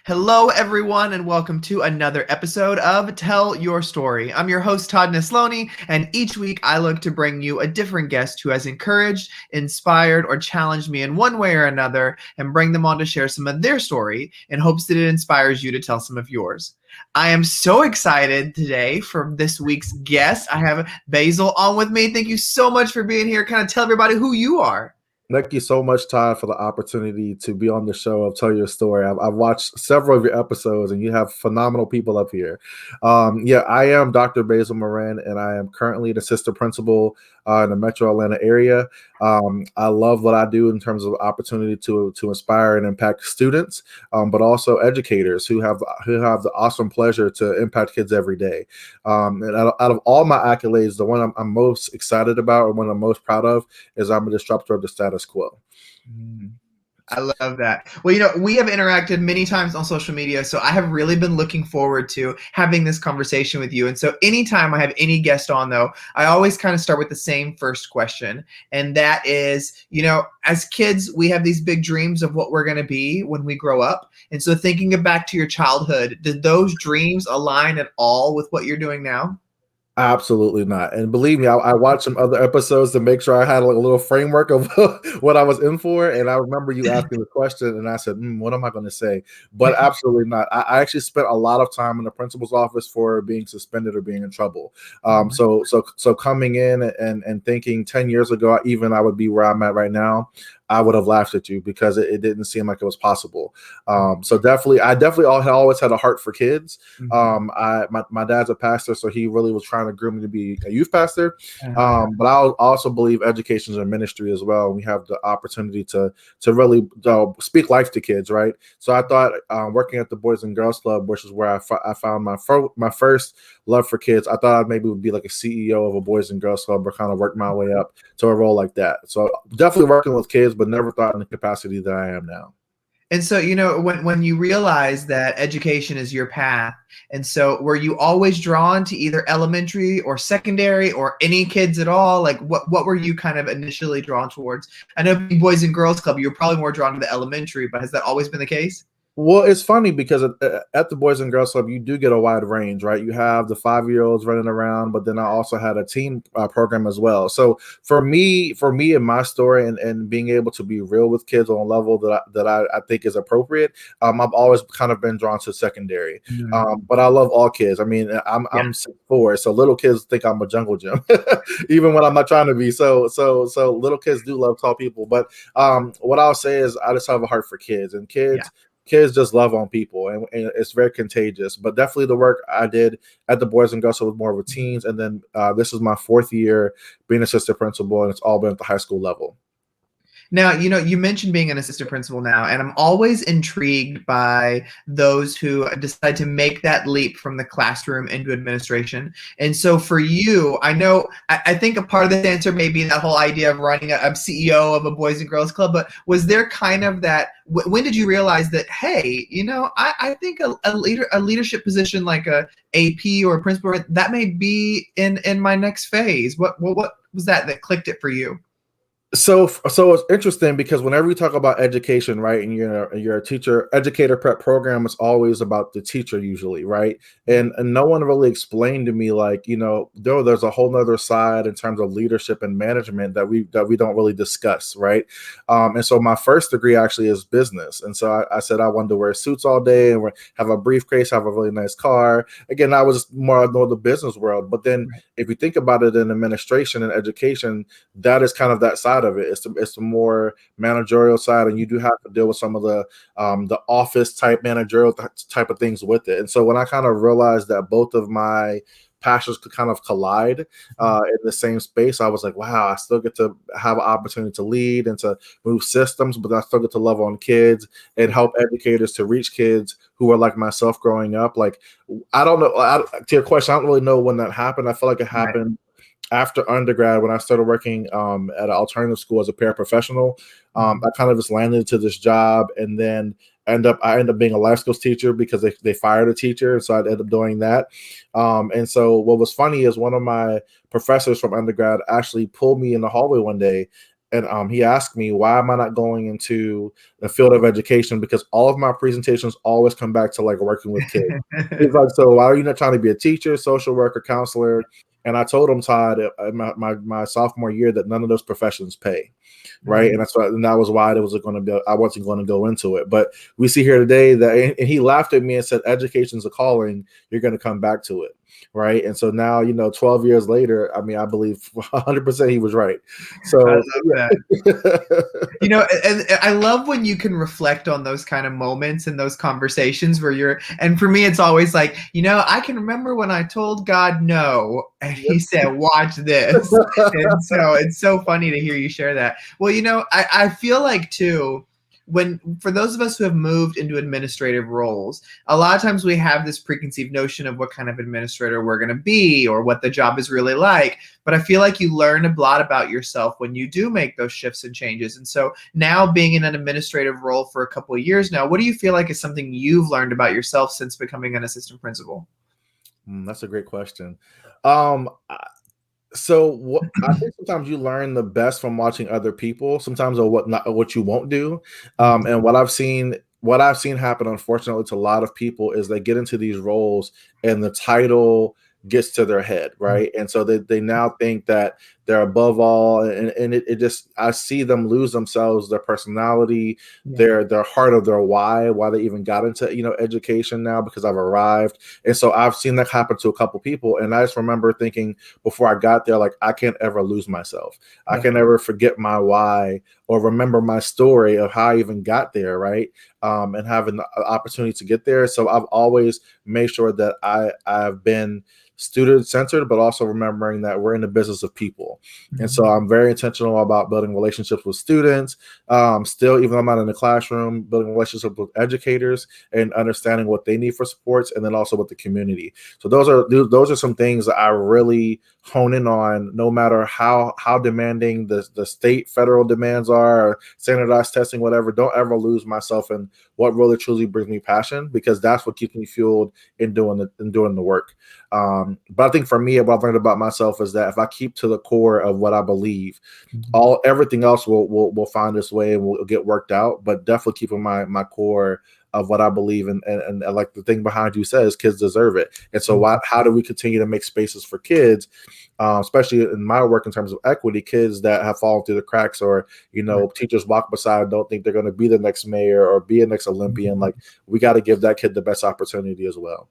Hello, everyone, and welcome to another episode of Tell Your Story. I'm your host, Todd Nesloni, and each week I look to bring you a different guest who has encouraged, inspired, or challenged me in one way or another and bring them on to share some of their story in hopes that it inspires you to tell some of yours. I am so excited today for this week's guest. I have Basil on with me. Thank you so much for being here. Kind of tell everybody who you are. Thank you so much, Todd, for the opportunity to be on the show of Tell Your Story. I've watched several of your episodes, and you have phenomenal people up here. I am Dr. Basil Marin, and I am currently an assistant principal in the Metro Atlanta area. I love what I do in terms of opportunity to inspire and impact students, but also educators who have the awesome pleasure to impact kids every day. And out of all my accolades, the one I'm most excited about, or one I'm most proud of, is I'm a disruptor of the status quo. I love that. Well, we have interacted many times on social media, so I have really been looking forward to having this conversation with you. And so anytime I have any guest on, though, I always kind of start with the same first question. And that is, as kids, we have these big dreams of what we're going to be when we grow up. And so thinking back to your childhood, did those dreams align at all with what you're doing now? Absolutely not. And believe me, I watched some other episodes to make sure I had like a little framework of what I was in for. And I remember you asking the question, and I said, "What am I going to say?" But absolutely not. I actually spent a lot of time in the principal's office for being suspended or being in trouble. So coming in and thinking 10 years ago, even I would be where I'm at right now, I would have laughed at you because it didn't seem like it was possible. So I definitely always had a heart for kids. My dad's a pastor, so he really was trying to groom me to be a youth pastor. But I also believe education is a ministry as well. We have the opportunity to really speak life to kids, right? So I thought working at the Boys and Girls Club, which is where I found my first love for kids, I thought I maybe would be like a CEO of a Boys and Girls Club, or kind of work my way up to a role like that. So definitely working with kids, but never thought in the capacity that I am now. And so, when you realize that education is your path, and so were you always drawn to either elementary or secondary or any kids at all? Like what were you kind of initially drawn towards? I know being Boys and Girls Club, you're probably more drawn to the elementary, but has that always been the case? Well, it's funny because at the Boys and Girls Club, you do get a wide range, right? You have the 5-year-olds running around, but then I also had a teen program as well. So for me and my story, and being able to be real with kids on a level that I think is appropriate, I've always kind of been drawn to secondary. But I love all kids. I mean, I'm 6'4", so little kids think I'm a jungle gym, even when I'm not trying to be. So little kids do love tall people. But what I'll say is I just have a heart for kids, and kids just love on people, and it's very contagious. But definitely the work I did at the Boys and Girls was more with teens, and then this is my 4th year being assistant principal, and it's all been at the high school level. Now, you mentioned being an assistant principal now, and I'm always intrigued by those who decide to make that leap from the classroom into administration. And so for you, I think a part of this answer may be that whole idea of running a CEO of a Boys and Girls Club, but was there kind of that, when did you realize that, hey, I think a leadership position like a AP or a principal, that may be in my next phase? What was that clicked it for you? So it's interesting because whenever we talk about education, right, and you're a teacher educator prep program, it's always about the teacher usually, right? And no one really explained to me, like, there's a whole nother side in terms of leadership and management that we don't really discuss, right? And so my first degree actually is business, and so I said I wanted to wear suits all day and have a briefcase, have a really nice car. Again, I was more of the business world, but then if you think about it in administration and education, that is kind of that side of it. It's the more managerial side, and you do have to deal with some of the office type managerial type of things with it. And so when I kind of realized that both of my passions could kind of collide in the same space, I was like, wow, I still get to have an opportunity to lead and to move systems, but I still get to love on kids and help educators to reach kids who are like myself growing up. Like, I don't know, to your question, I don't really know when that happened. I feel like it happened after undergrad, when I started working at an alternative school as a paraprofessional. I kind of just landed into this job, and then I end up being a life skills teacher because they fired a teacher, so I ended up doing that. And so what was funny is one of my professors from undergrad actually pulled me in the hallway one day and he asked me, why am I not going into the field of education? Because all of my presentations always come back to like working with kids. He's like, so why are you not trying to be a teacher, social worker, counselor? And I told him, Todd, in my sophomore year, that none of those professions pay, right? And that's why, and that was why it was going to be. I wasn't going to go into it. But we see here today that, and he laughed at me and said, "Education's a calling. You're going to come back to it." Right. And so now, 12 years later, I mean, I believe 100% he was right. So I love that. And I love when you can reflect on those kind of moments and those conversations where and for me, it's always like, I can remember when I told God no, and he said, watch this. And so it's so funny to hear you share that. Well, I feel like too, for those of us who have moved into administrative roles, a lot of times we have this preconceived notion of what kind of administrator we're going to be or what the job is really like. But I feel like you learn a lot about yourself when you do make those shifts and changes. And so now being in an administrative role for a couple of years now, what do you feel like is something you've learned about yourself since becoming an assistant principal? That's a great question. So I think sometimes you learn the best from watching other people, sometimes or what you won't do. And what I've seen happen, unfortunately, to a lot of people is they get into these roles and the title gets to their head, right? And so they now think that they're above all, and it just, I see them lose themselves, their personality, their heart of their why they even got into education now, because I've arrived. And so I've seen that happen to a couple people, and I just remember thinking before I got there, like, I can't ever lose myself. I can never forget my why or remember my story of how I even got there, right? And having the opportunity to get there. So I've always made sure that I've been student-centered, but also remembering that we're in the business of people. And so I'm very intentional about building relationships with students. Still, even though I'm not in the classroom, building relationships with educators and understanding what they need for supports, and then also with the community. So those are some things that I really hone in on, no matter how demanding the state, federal demands are, or standardized testing, whatever. Don't ever lose myself in what really truly brings me passion, because that's what keeps me fueled in doing the work. But I think for me, what I've learned about myself is that if I keep to the core of what I believe, everything else will find its way and will get worked out. But definitely keeping my core of what I believe in, and like the thing behind you says, kids deserve it. And so how do we continue to make spaces for kids, especially in my work in terms of equity, kids that have fallen through the cracks, or teachers walk beside, don't think they're going to be the next mayor or be a next Olympian. Like, we got to give that kid the best opportunity as well.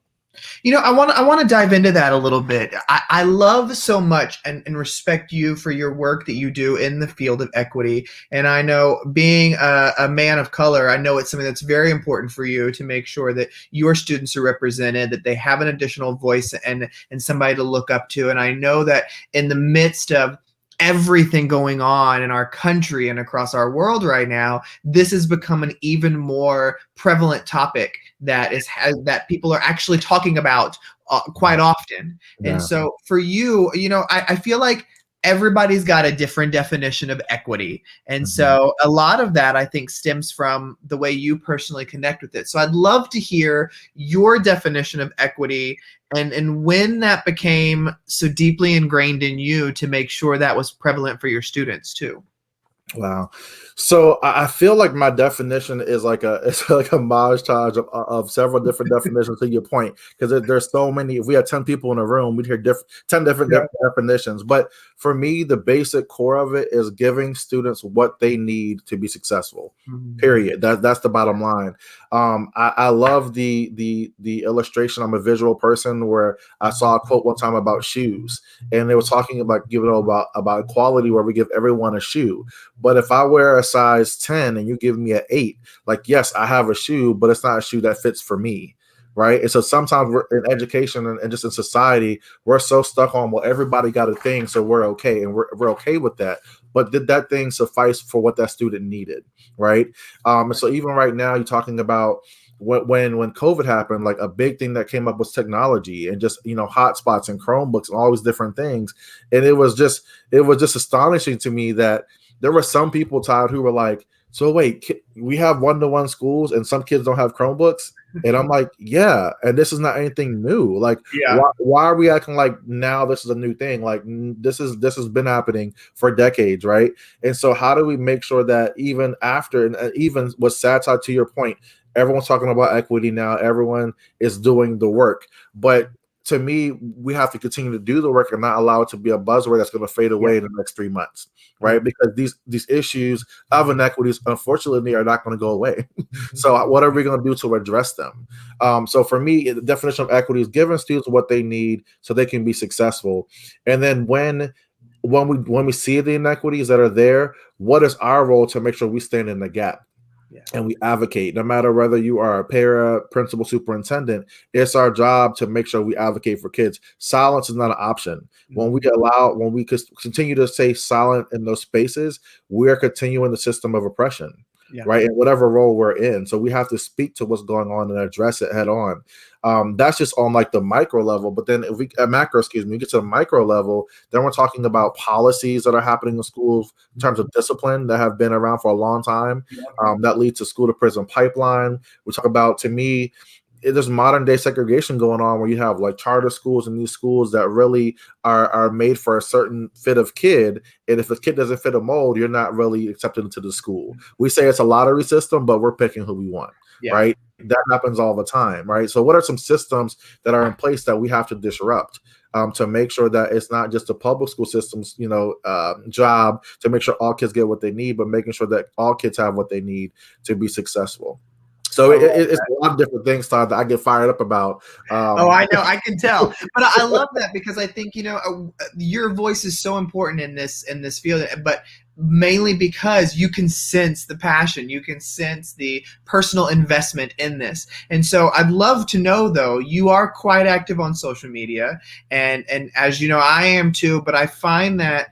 I want to dive into that a little bit. I love so much and respect you for your work that you do in the field of equity. And I know, being a man of color, I know it's something that's very important for you to make sure that your students are represented, that they have an additional voice and somebody to look up to. And I know that in the midst of everything going on in our country and across our world right now, this has become an even more prevalent topic that people are actually talking about quite often. Yeah. And so for you, I feel like everybody's got a different definition of equity. And so a lot of that, I think, stems from the way you personally connect with it. So I'd love to hear your definition of equity and when that became so deeply ingrained in you to make sure that was prevalent for your students too. Wow. So I feel like my definition is it's like a montage of several different definitions, to your point, because there's so many. If we had 10 people in a room, we'd hear 10 different definitions. But for me, the basic core of it is giving students what they need to be successful. Period. That's the bottom line. I love the illustration. I'm a visual person, where I saw a quote one time about shoes, and they were talking about about equality, where we give everyone a shoe. But if I wear a size 10 and you give me an 8, like, yes, I have a shoe, but it's not a shoe that fits for me. Right. And so sometimes we're in education and just in society, we're so stuck on, well, everybody got a thing, so we're okay. And we're okay with that. But did that thing suffice for what that student needed? Right. And so even right now, you're talking about when COVID happened, like, a big thing that came up was technology and just, hotspots and Chromebooks and all these different things. And it was just astonishing to me that there were some people, Todd, who were like, so wait, we have one-to-one schools and some kids don't have Chromebooks? And I'm like, yeah, and this is not anything new. Like, Yeah. why are we acting like now this is a new thing? Like, this has been happening for decades, right? And so how do we make sure that even after, and even with satire, to your point, everyone's talking about equity now, everyone is doing the work, but to me, we have to continue to do the work and not allow it to be a buzzword that's going to fade Yeah. away in the next 3 months, Yeah. right? Because these issues of inequities, unfortunately, are not going to go away. So what are we going to do to address them? So for me, the definition of equity is giving students what they need so they can be successful. And then when we see the inequities that are there, what is our role to make sure we stand in the gap? Yeah. And we advocate, no matter whether you are a para, principal, superintendent. It's our job to make sure we advocate for kids. Silence is not an option. When we continue to stay silent in those spaces, we're continuing the system of oppression, Yeah. right? In whatever role we're in. So we have to speak to what's going on and address it head on. That's just on like the micro level. But then if we we get to the micro level, then we're talking about policies that are happening in schools in terms of discipline that have been around for a long time. That leads to school to prison pipeline. We talk about, to me, there's modern day segregation going on where you have like charter schools and these schools that really are made for a certain fit of kid. And if a kid doesn't fit a mold, you're not really accepted into the school. We say it's a lottery system, but we're picking who we want, right? That happens all the time, right? So what are some systems that are in place that we have to disrupt to make sure that it's not just the public school system's job to make sure all kids get what they need, but making sure that all kids have what they need to be successful? So it's a lot of different things, Todd, that I get fired up about. I know, I can tell, but I love that because I think your voice is so important in this field, but mainly because you can sense the passion, you can sense the personal investment in this, and so I'd love to know, though, you are quite active on social media, and as you know, I am too, but I find that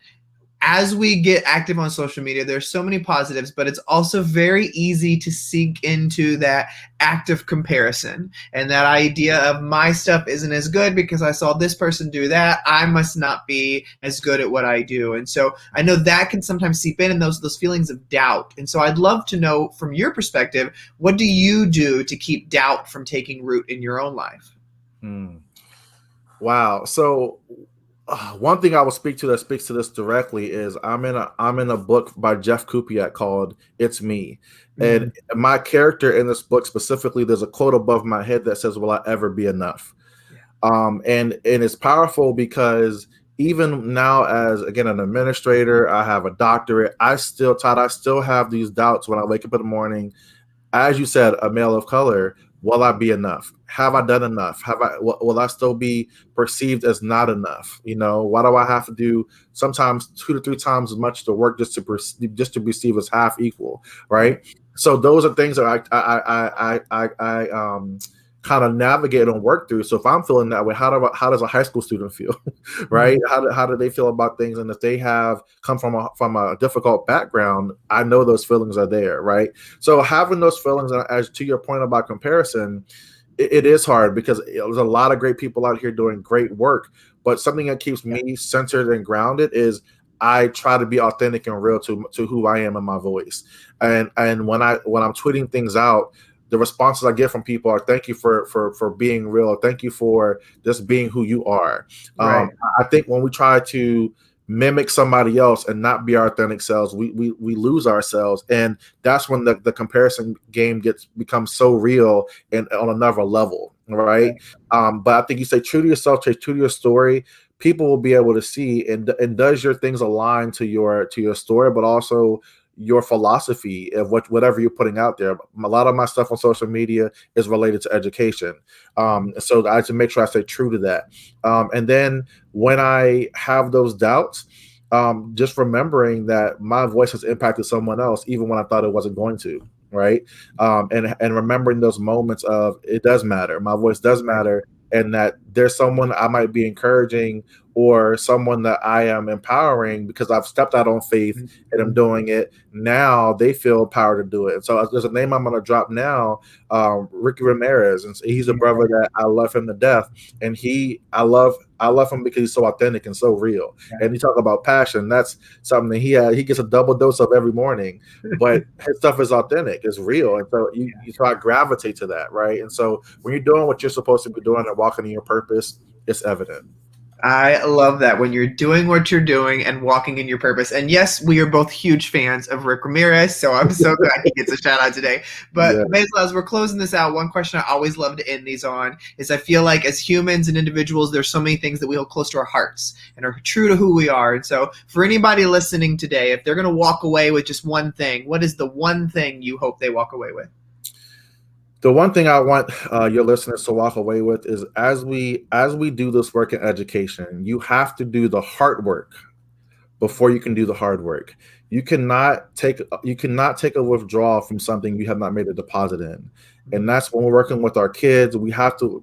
as we get active on social media, there's so many positives, but it's also very easy to sink into that active comparison and that idea of my stuff isn't as good because I saw this person do that. I must not be as good at what I do. And so I know that can sometimes seep in those feelings of doubt. And so I'd love to know from your perspective, what do you do to keep doubt from taking root in your own life? Wow. So one thing I will speak to that speaks to this directly is I'm in a book by Jeff Kupiak called "It's Me," and my character in this book specifically, there's a quote above my head that says, "Will I ever be enough?" And it's powerful because even now, as again an administrator, I have a doctorate. Todd, I still have these doubts when I wake up in the morning. As you said, a male of color. Will I be enough? Have I done enough? Will I still be perceived as not enough? Why do I have to do sometimes 2 to 3 times as much the work just to be seen as half equal, right? So those are things that I kind of navigate and work through. So if I'm feeling that way, how does a high school student feel, right? How do they feel about things? And if they have come from a difficult background, I know those feelings are there, right? So having those feelings, as to your point about comparison, it is hard because there's a lot of great people out here doing great work. But something that keeps me centered and grounded is I try to be authentic and real to who I am in my voice. And when I'm tweeting things out, the responses I get from people are thank you for being real. Thank you for just being who you are. Right. I think when we try to mimic somebody else and not be our authentic selves, we lose ourselves. And that's when the comparison game becomes so real and on another level. Right. But I think you say true to yourself, true to your story. People will be able to see and does your things align to your story, but also your philosophy of whatever you're putting out there. A lot of my stuff on social media is related to education. So I have to make sure I stay true to that. And then when I have those doubts, just remembering that my voice has impacted someone else, even when I thought it wasn't going to, right? And remembering those moments of it does matter. My voice does matter. And that there's someone I might be encouraging or someone that I am empowering because I've stepped out on faith and I'm doing it. Now they feel power to do it. And so there's a name I'm going to drop now, Ricky Ramirez, and he's a brother that I love him to death. And I love him because he's so authentic and so real. Yeah. And you talk about passion. That's something that he gets a double dose of every morning, but his stuff is authentic, it's real. And so you try to gravitate to that, right? And so when you're doing what you're supposed to be doing and walking in your purpose, it's evident. I love that, when you're doing what you're doing and walking in your purpose. And yes, we are both huge fans of Rick Ramirez, so I'm so glad he gets a shout out today. But Yeah. Basil, as we're closing this out, one question I always love to end these on is, I feel like as humans and individuals, there's so many things that we hold close to our hearts and are true to who we are. And so for anybody listening today, if they're going to walk away with just one thing, what is the one thing you hope they walk away with? The one thing I want your listeners to walk away with is, as we do this work in education, you have to do the hard work before you can do the hard work. You cannot take a withdrawal from something you have not made a deposit in. And that's when we're working with our kids. We have to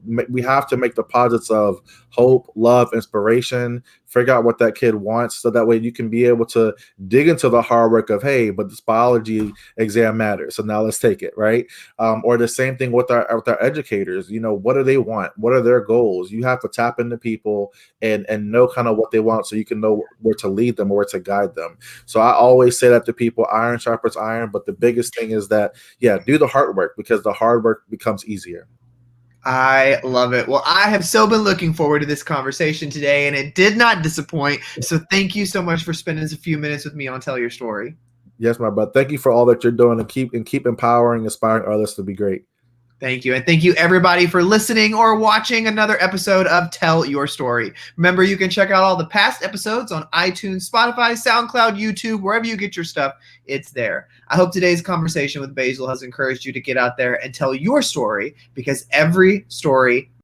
make deposits of hope, love, inspiration, figure out what that kid wants, so that way you can be able to dig into the hard work of, hey, but this biology exam matters, so now let's take it, right? Or the same thing with our educators. What do they want? What are their goals? You have to tap into people and know kind of what they want, so you can know where to lead them or where to guide them. So I always say that to people: iron sharpens iron. But the biggest thing is that, do the hard work, because the hard work becomes easier. I love it. Well, I have so been looking forward to this conversation today, and it did not disappoint. So thank you so much for spending a few minutes with me on Tell Your Story. Yes, my brother. Thank you for all that you're doing, and keep empowering, inspiring others to be great. Thank you. And thank you, everybody, for listening or watching another episode of Tell Your Story. Remember, you can check out all the past episodes on iTunes, Spotify, SoundCloud, YouTube, wherever you get your stuff. It's there. I hope today's conversation with Basil has encouraged you to get out there and tell your story, because every story